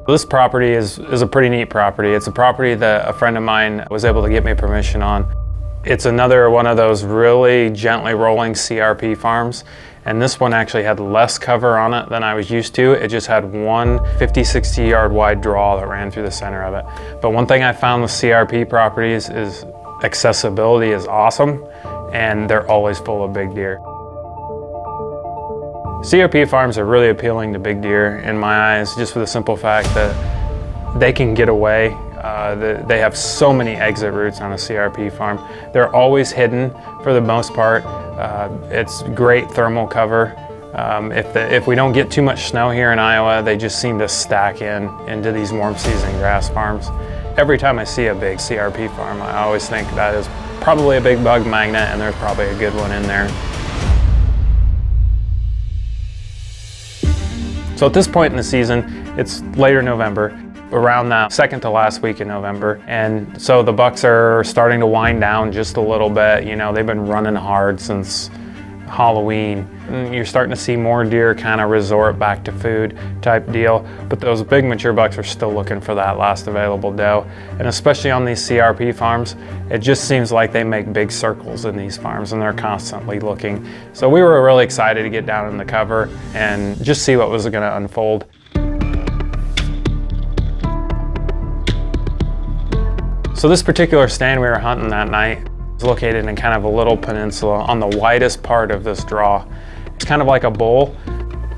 This property is a pretty neat property. It's a property that a friend of mine was able to get me permission on. It's another one of those really gently rolling CRP farms, and this one actually had less cover on it than I was used to. It just had one 50-60 yard wide draw that ran through the center of it. But one thing I found with CRP properties is accessibility is awesome, and they're always full of big deer. CRP farms are really appealing to big deer in my eyes, just for the simple fact that they can get away. They have so many exit routes on a CRP farm. They're always hidden for the most part. It's great thermal cover. If we don't get too much snow here in Iowa, they just seem to stack into these warm season grass farms. Every time I see a big CRP farm, I always think that is probably a big bug magnet, and there's probably a good one in there. So at this point in the season, it's later November, around that second to last week in November. And so the bucks are starting to wind down just a little bit. You know, they've been running hard since Halloween. And you're starting to see more deer kind of resort back to food type deal. But those big mature bucks are still looking for that last available doe. And especially on these CRP farms, it just seems like they make big circles in these farms and they're constantly looking. So we were really excited to get down in the cover and just see what was going to unfold. So this particular stand we were hunting that night is located in kind of a little peninsula on the widest part of this draw. It's kind of like a bowl.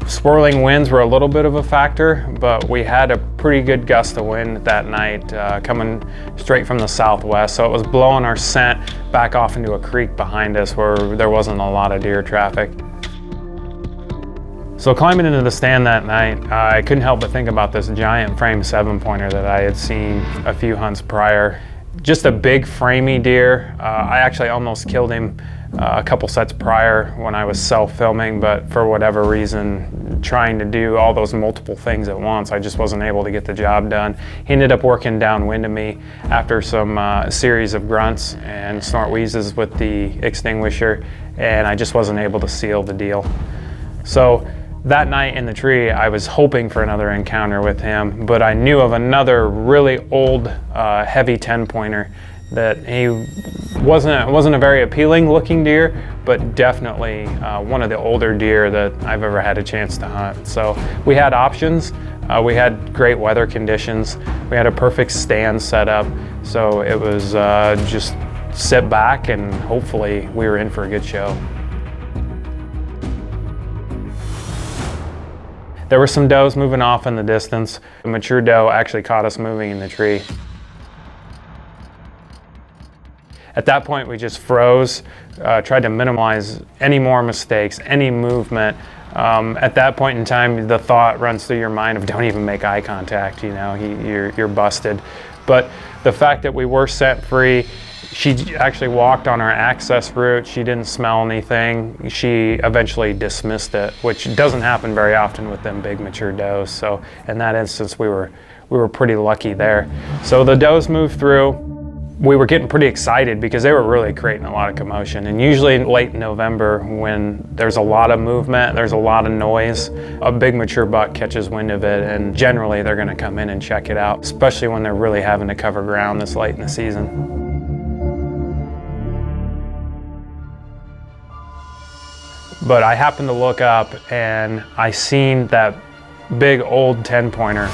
Swirling winds were a little bit of a factor, but we had a pretty good gust of wind that night coming straight from the southwest, so it was blowing our scent back off into a creek behind us where there wasn't a lot of deer traffic. So climbing into the stand that night, I couldn't help but think about this giant frame 7-pointer that I had seen a few hunts prior. Just a big framey deer. I actually almost killed him a couple sets prior when I was self-filming, but for whatever reason, trying to do all those multiple things at once, I just wasn't able to get the job done. He ended up working downwind of me after some series of grunts and snort wheezes with the extinguisher, and I just wasn't able to seal the deal. So that night in the tree, I was hoping for another encounter with him, but I knew of another really old, heavy 10-pointer that he wasn't a very appealing looking deer, but definitely one of the older deer that I've ever had a chance to hunt. So we had options. We had great weather conditions. We had a perfect stand set up. So it was just sit back and hopefully we were in for a good show. There were some does moving off in the distance. A mature doe actually caught us moving in the tree. At that point, we just froze, tried to minimize any more mistakes, any movement. At that point in time, the thought runs through your mind of don't even make eye contact, you know, you're busted. But the fact that we were set free, she actually walked on our access route. She didn't smell anything. She eventually dismissed it, which doesn't happen very often with them big mature does. So in that instance, we were pretty lucky there. So the does moved through. We were getting pretty excited because they were really creating a lot of commotion. And usually late in November, when there's a lot of movement, there's a lot of noise, a big mature buck catches wind of it, and generally they're gonna come in and check it out, especially when they're really having to cover ground this late in the season. But I happened to look up and I seen that big old 10-pointer.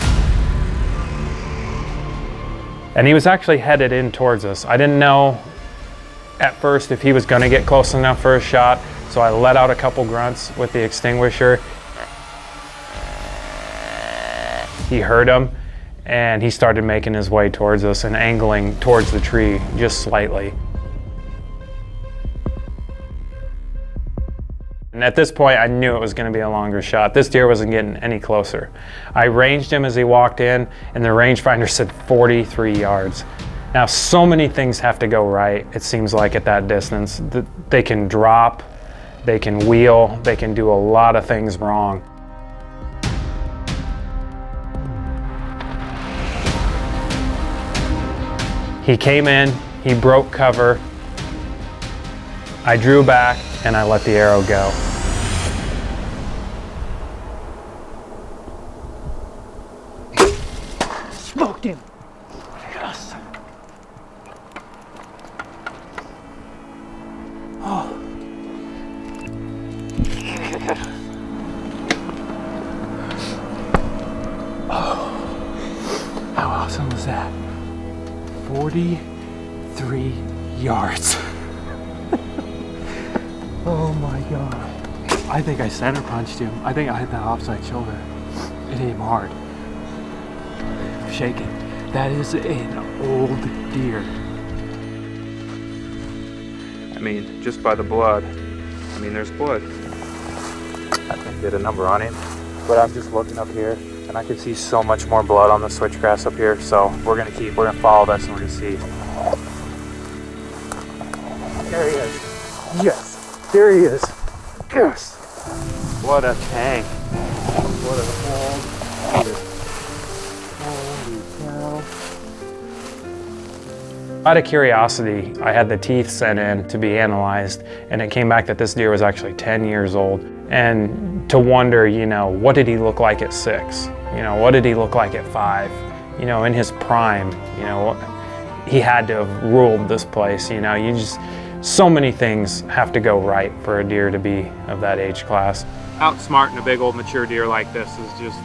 And he was actually headed in towards us. I didn't know at first if he was gonna get close enough for a shot, so I let out a couple grunts with the extinguisher. He heard him and he started making his way towards us and angling towards the tree just slightly. And at this point, I knew it was going to be a longer shot. This deer wasn't getting any closer. I ranged him as he walked in, and the rangefinder said 43 yards. Now, so many things have to go right, it seems like, at that distance. They can drop, they can wheel, they can do a lot of things wrong. He came in, he broke cover. I drew back and I let the arrow go. Hooked him. Yes. Oh. Oh. How awesome was that? 43 yards. Oh my God. I think I center punched him. I think I hit that offside shoulder. It hit him hard. Shaking. That is an old deer. I mean, just by the blood. I mean, there's blood. I think I did a number on him, but I'm just looking up here and I can see so much more blood on the switchgrass up here. So we're gonna follow this and we're gonna see. There he is. Yes, there he is. Yes. What a tank. What a old deer. Out of curiosity, I had the teeth sent in to be analyzed, and it came back that this deer was actually 10 years old. And to wonder, you know, what did he look like at 6? You know, what did he look like at 5? You know, in his prime, you know, he had to have ruled this place. You know, you just, so many things have to go right for a deer to be of that age class. Outsmarting a big old mature deer like this is just,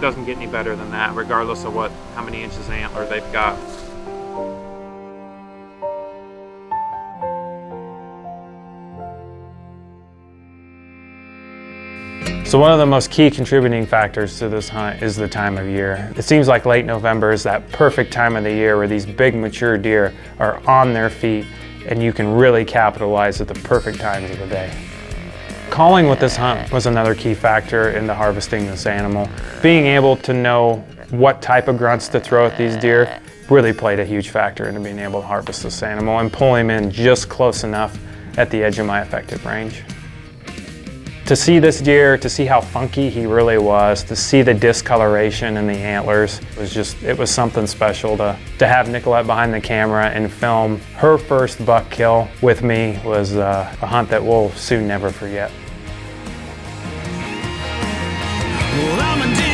doesn't get any better than that, regardless of how many inches of antler they've got. So one of the most key contributing factors to this hunt is the time of year. It seems like late November is that perfect time of the year where these big mature deer are on their feet and you can really capitalize at the perfect times of the day. Calling with this hunt was another key factor into harvesting this animal. Being able to know what type of grunts to throw at these deer really played a huge factor into being able to harvest this animal and pull him in just close enough at the edge of my effective range. To see this deer, to see how funky he really was, to see the discoloration in the antlers, it was something special. To have Nicolette behind the camera and film her first buck kill with me was a hunt that we'll soon never forget. Well,